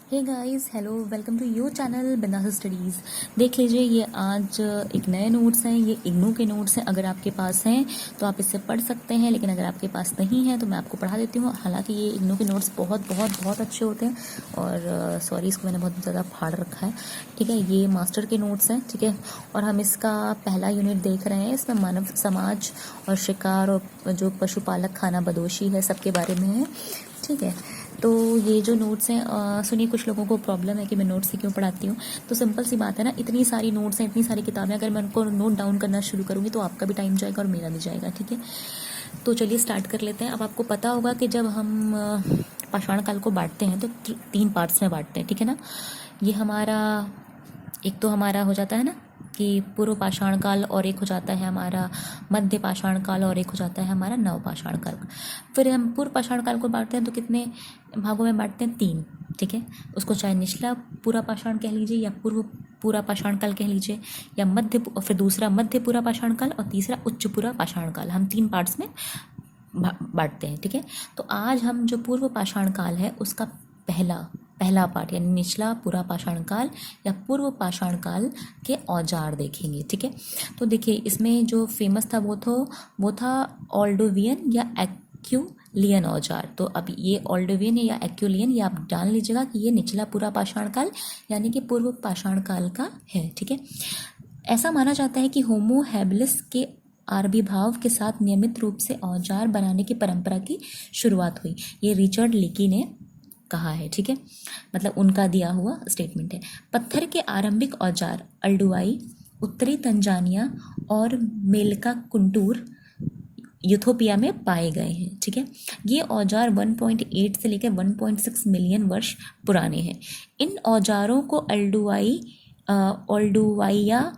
Hey guys, hello, welcome to your channel Bindass studies. देख लीजिए, ये आज एक नए नोट्स हैं। ये इग्नू के नोट्स हैं। अगर आपके पास हैं तो आप इससे पढ़ सकते हैं, लेकिन अगर आपके पास नहीं है तो मैं आपको पढ़ा देती हूँ। हालांकि ये इग्नू के नोट्स बहुत बहुत बहुत अच्छे होते हैं और सॉरी, इसको मैंने बहुत ज़्यादा फाड़ रखा है। ठीक है, ये मास्टर के नोट्स हैं। ठीक है, और हम इसका पहला यूनिट देख रहे हैं। इसमें मानव समाज और शिकार और जो पशुपालक खाना बदोशी है सबके बारे में है। ठीक है, तो ये जो नोट्स हैं, सुनिए, कुछ लोगों को प्रॉब्लम है कि मैं नोट्स से क्यों पढ़ाती हूँ। तो सिंपल सी बात है ना, इतनी सारी नोट्स हैं, इतनी सारी किताबें, अगर मैं उनको नोट डाउन करना शुरू करूँगी तो आपका भी टाइम जाएगा और मेरा भी जाएगा। ठीक है, तो चलिए स्टार्ट कर लेते हैं। अब आपको पता होगा कि जब हम पाषाण काल को बांटते हैं तो 3 पार्ट्स में बांटते हैं। ठीक है ना, ये हमारा एक तो हमारा हो जाता है ना कि पूर्व पाषाण काल, और एक हो जाता है हमारा मध्य पाषाण काल, और एक हो जाता है हमारा नव पाषाण काल। फिर हम पूर्व पाषाण काल को बांटते हैं तो कितने भागों में बांटते हैं? 3। ठीक है, उसको चाहे निचला पूरा पाषाण कह लीजिए या पूर्व पूरा पाषाण काल कह लीजिए, या मध्य, फिर दूसरा मध्य पूरा पाषाण काल और तीसरा उच्च पूरा पाषाण काल। हम 3 पार्ट्स में बांटते हैं। ठीक है, तो आज हम जो पूर्व पाषाण काल है उसका पहला पार्ट यानी निचला पूरा पाषाण काल या पूर्व पाषाण काल के औजार देखेंगे। ठीक है, तो देखिए, इसमें जो फेमस था वो था ऑल्डोवियन या एक्यूलियन औजार। तो अब ये ऑल्डोवियन या एक्यूलियन, ये आप जान लीजिएगा कि ये निचला पूरा पाषाण काल यानी कि पूर्व पाषाण काल का है। ठीक है, ऐसा माना जाता है कि होमो हैबिलिस के आविर्भाव के साथ नियमित रूप से औजार बनाने की परंपरा की शुरुआत हुई। ये रिचर्ड लेकी ने कहा है। ठीक है, मतलब उनका दिया हुआ स्टेटमेंट है। पत्थर के आरंभिक औजार अल्डुआई, उत्तरी तंजानिया और मेलका कुंटूर यूथोपिया में पाए गए हैं। ठीक है, ये औजार 1.8 से लेकर 1.6 मिलियन वर्ष पुराने हैं। इन औजारों को ओल्डुवाइया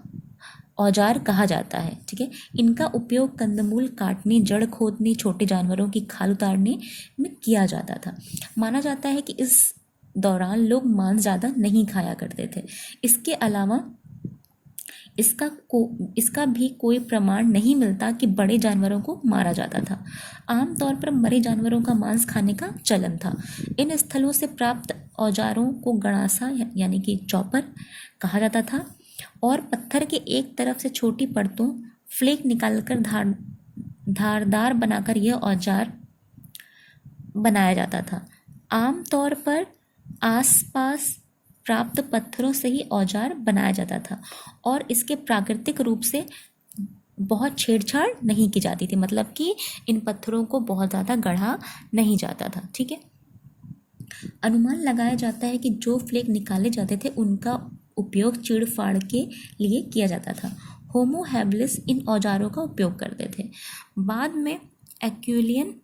औजार कहा जाता है। ठीक है, इनका उपयोग कंदमूल काटने, जड़ खोदने, छोटे जानवरों की खाल उतारने में किया जाता था। माना जाता है कि इस दौरान लोग मांस ज़्यादा नहीं खाया करते थे। इसके अलावा इसका भी कोई प्रमाण नहीं मिलता कि बड़े जानवरों को मारा जाता था। आमतौर पर मरे जानवरों का मांस खाने का चलन था। इन स्थलों से प्राप्त औजारों को गणासा यानी कि चॉपर कहा जाता था और पत्थर के एक तरफ से छोटी परतों फ्लेक निकालकर धारदार बनाकर यह औजार बनाया जाता था। आमतौर पर आसपास प्राप्त पत्थरों से ही औजार बनाया जाता था और इसके प्राकृतिक रूप से बहुत छेड़छाड़ नहीं की जाती थी, मतलब कि इन पत्थरों को बहुत ज़्यादा गढ़ा नहीं जाता था। ठीक है, अनुमान लगाया जाता है कि जो फ्लेक निकाले जाते थे उनका उपयोग चीड़ फाड़ के लिए किया जाता था। होमो हैबिलिस इन औजारों का उपयोग करते थे। बाद में एक्यूलियन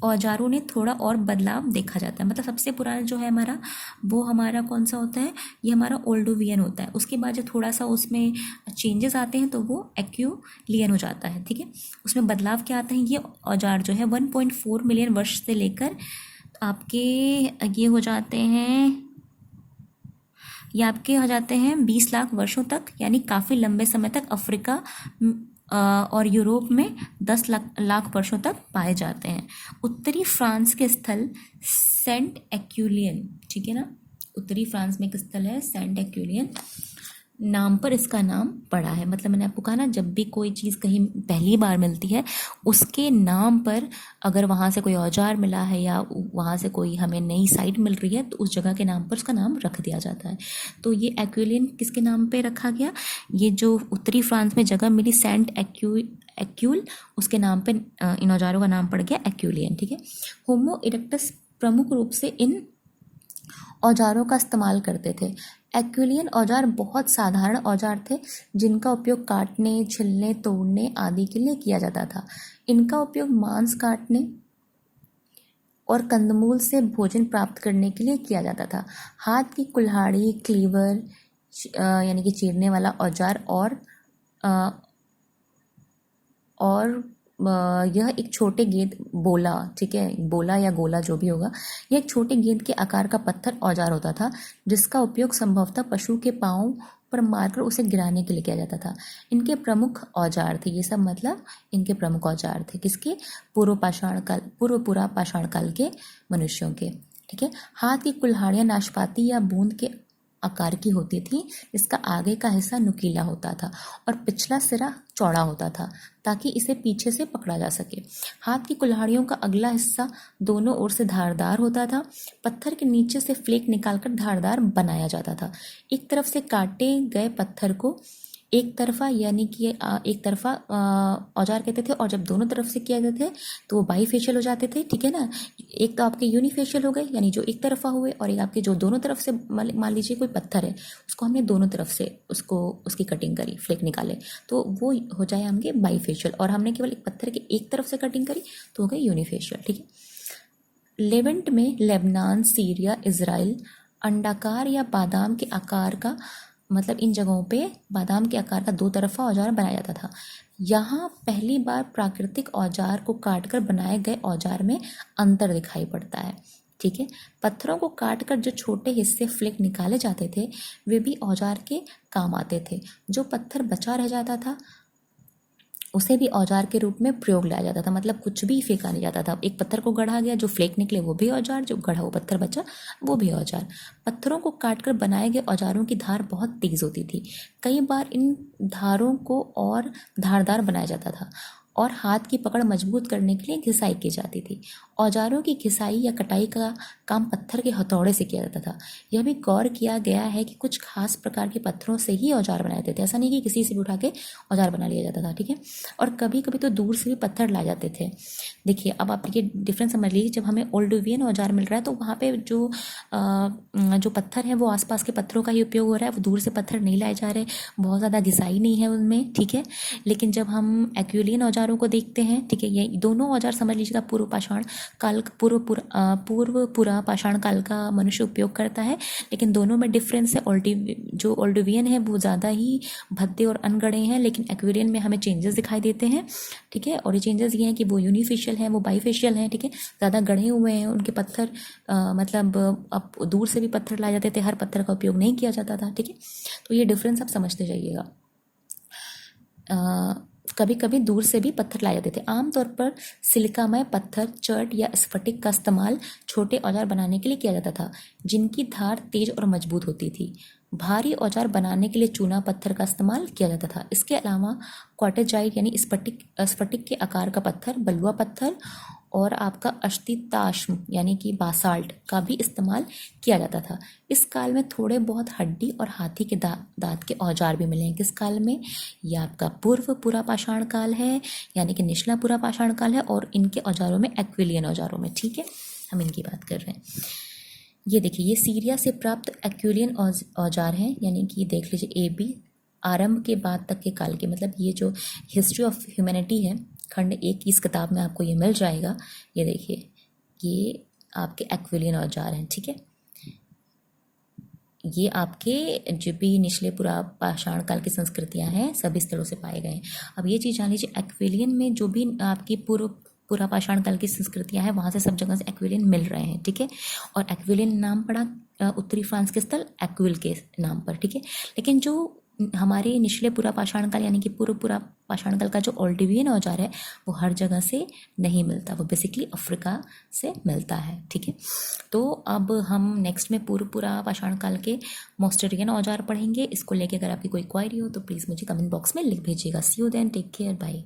औजारों ने थोड़ा और बदलाव देखा जाता है। मतलब सबसे पुराना जो है हमारा, वो हमारा कौन सा होता है? ये हमारा ओल्डोवियन होता है। उसके बाद जो थोड़ा सा उसमें चेंजेस आते हैं तो वो एक्यूलियन हो जाता है। ठीक है, उसमें बदलाव क्या आते हैं? ये औजार जो है 1.4 मिलियन वर्ष से लेकर आपके ये हो जाते हैं, ये आपके हो जाते हैं 20 लाख वर्षों तक, यानी काफ़ी लंबे समय तक अफ्रीका और यूरोप में 10 लाख वर्षों तक पाए जाते हैं। उत्तरी फ्रांस के स्थल सेंट एक्यूलियन, ठीक है ना, उत्तरी फ्रांस में एक स्थल है सेंट एक्यूलियन, नाम पर इसका नाम पड़ा है। मतलब मैंने आपको कहा ना, जब भी कोई चीज़ कहीं पहली बार मिलती है उसके नाम पर, अगर वहाँ से कोई औजार मिला है या वहाँ से कोई हमें नई साइट मिल रही है तो उस जगह के नाम पर उसका नाम रख दिया जाता है। तो ये एक्यूलियन किसके नाम पे रखा गया? ये जो उत्तरी फ्रांस में जगह मिली सेंट एक्यूल, उसके नाम पे इन औजारों का नाम पड़ गया एक्यूलियन। ठीक है, होमो इरेक्टस प्रमुख रूप से इन औजारों का इस्तेमाल करते थे। एक्यूलियन औजार बहुत साधारण औजार थे जिनका उपयोग काटने, छिलने, तोड़ने आदि के लिए किया जाता था। इनका उपयोग मांस काटने और कंदमूल से भोजन प्राप्त करने के लिए किया जाता था। हाथ की कुल्हाड़ी, क्लीवर यानी कि चीरने वाला औजार और यह एक छोटे गेंद बोला, ठीक है, बोला या गोला जो भी होगा, यह एक छोटे गेंद के आकार का पत्थर औजार होता था जिसका उपयोग संभवतः पशु के पांव पर मारकर उसे गिराने के लिए किया जाता था। इनके प्रमुख औजार थे ये सब, मतलब इनके प्रमुख औजार थे किसके? पूर्व पूरा पाषाण काल के मनुष्यों के। ठीक है। हाथ की कुल्हाड़ियाँ नाशपाती या बूंद के आकार की होती थी। इसका आगे का हिस्सा नुकीला होता था और पिछला सिरा चौड़ा होता था ताकि इसे पीछे से पकड़ा जा सके। हाथ की कुल्हाड़ियों का अगला हिस्सा दोनों ओर से धारदार होता था। पत्थर के नीचे से फ्लेक निकालकर धारदार बनाया जाता था। एक तरफ से काटे गए पत्थर को एक तरफा यानी कि एक तरफा औजार कहते थे, और जब दोनों तरफ से किया जाते थे तो वो बाईफेशियल हो जाते थे। ठीक है ना। एक तो आपके यूनिफेशियल हो गए यानी जो एक तरफा हुए, और एक आपके जो दोनों तरफ से, मान लीजिए कोई पत्थर है उसको हमने दोनों तरफ से उसकी कटिंग करी, फ्लेक निकाले, तो वो हो जाए हमके बाईफेशियल। और हमने केवल एक पत्थर के एक तरफ से कटिंग करी तो हो गए यूनिफेशियल। ठीक है। लेवेंट में लेबनान, सीरिया, इजराइल अंडाकार या बादाम के आकार का, मतलब इन जगहों पे बादाम के आकार का दो तरफा औजार बनाया जाता था। यहाँ पहली बार प्राकृतिक औजार को काटकर बनाए गए औजार में अंतर दिखाई पड़ता है। ठीक है। पत्थरों को काटकर जो छोटे हिस्से फ्लेक निकाले जाते थे वे भी औजार के काम आते थे। जो पत्थर बचा रह जाता था उसे भी औजार के रूप में प्रयोग लाया जाता था, मतलब कुछ भी फेंका नहीं जाता था। एक पत्थर को गढ़ा गया, जो फ्लेक निकले वो भी औजार, जो गढ़ा हुआ पत्थर बचा वो भी औजार। पत्थरों को काटकर बनाए गए औजारों की धार बहुत तेज होती थी। कई बार इन धारों को और धारदार बनाया जाता था और हाथ की पकड़ मजबूत करने के लिए घिसाई की जाती थी। औजारों की घिसाई या कटाई का काम पत्थर के हथौड़े से किया जाता था। यह भी गौर किया गया है कि कुछ खास प्रकार के पत्थरों से ही औजार बनाए जाते थे, ऐसा नहीं कि किसी से भी उठा के औजार बना लिया जाता था। ठीक है। और कभी कभी तो दूर से भी पत्थर लाए जाते थे। देखिए अब आप ये डिफरेंस समझ लीजिए, जब हमें ओल्डुवियन औजार मिल रहा है तो वहाँ पे जो पत्थर है वो आसपास के पत्थरों का ही उपयोग हो रहा है, वो दूर से पत्थर नहीं लाए जा रहे, बहुत ज़्यादा घिसाई नहीं है उनमें। ठीक है। लेकिन जब हम एक्विलियन औजारों को देखते हैं, ठीक है, ये दोनों औजार समझ लीजिएगा पूर्व पाषाण काल, पूर्व पुरा पाषाण काल का मनुष्य उपयोग करता है, लेकिन दोनों में डिफरेंस है। जो ओल्डुवियन है वो ज़्यादा ही भद्दे और अनगढ़े हैं, लेकिन एक्विलियन में हमें चेंजेस दिखाई देते हैं। ठीक है। और ये चेंजेस ये हैं कि वो यूनिफेशियल हैं, वो बाईफेशियल हैं। ठीक है। ज़्यादा गढ़े हुए हैं उनके पत्थर, मतलब अब दूर से भी पत्थर लाए जाते थे, हर पत्थर का उपयोग नहीं किया जाता था। ठीक है। तो ये डिफरेंस आप समझते जाइएगा। कभी कभी दूर से भी पत्थर लाए जाते थे। आमतौर पर सिलिकामय पत्थर, चर्ट या स्फटिक का इस्तेमाल छोटे औजार बनाने के लिए किया जाता था, जिनकी धार तेज और मजबूत होती थी। भारी औजार बनाने के लिए चूना पत्थर का इस्तेमाल किया जाता था। इसके अलावा क्वार्टजाइट यानी स्फटिक के आकार का पत्थर, बलुआ पत्थर और आपका अष्टिताश्म यानी कि बासाल्ट का भी इस्तेमाल किया जाता था। इस काल में थोड़े बहुत हड्डी और हाथी के दांत के औजार भी मिले हैं। किस काल में? ये आपका पूर्व पुरा पाषाण काल है, यानी कि निचला पुरा पाषाण काल है, और इनके औजारों में एक्विलियन औजारों में। ठीक है, हम इनकी बात कर रहे हैं। ये देखिए, ये सीरिया से प्राप्त एक्विलियन औजार हैं, यानी कि देख लीजिए AB आरंभ के बाद तक के काल के, मतलब ये जो हिस्ट्री ऑफ ह्यूमैनिटी है खंड 1 की इस किताब में आपको ये मिल जाएगा। ये देखिए, ये आपके एक्विलियन औजार हैं। ठीक है। ये आपके जो भी निचले पुरा पाषाण काल की संस्कृतियां हैं सभी स्थलों से पाए गए हैं। अब ये चीज़ जान लीजिए, एक्विलियन में जो भी आपकी पुरा पाषाण काल की संस्कृतियां हैं वहाँ से सब जगह से एक्विलियन मिल रहे हैं। ठीक है। और एक्विलियन नाम पड़ा उत्तरी फ्रांस के स्थल एक्विल के नाम पर। ठीक है। लेकिन जो हमारे निचले पुरा पाषाण काल यानी कि पूर्व पुरा पाषाण काल का जो ओल्डुवियन औजार है वो हर जगह से नहीं मिलता, वो बेसिकली अफ्रीका से मिलता है। ठीक है। तो अब हम नेक्स्ट में पूर्व पुरा पाषाण काल के मोस्टेरियन औजार पढ़ेंगे। इसको लेके अगर आपकी कोई क्वायरी हो तो प्लीज़ मुझे कमेंट बॉक्स में लिख भेजिएगा। See you then, take care, bye.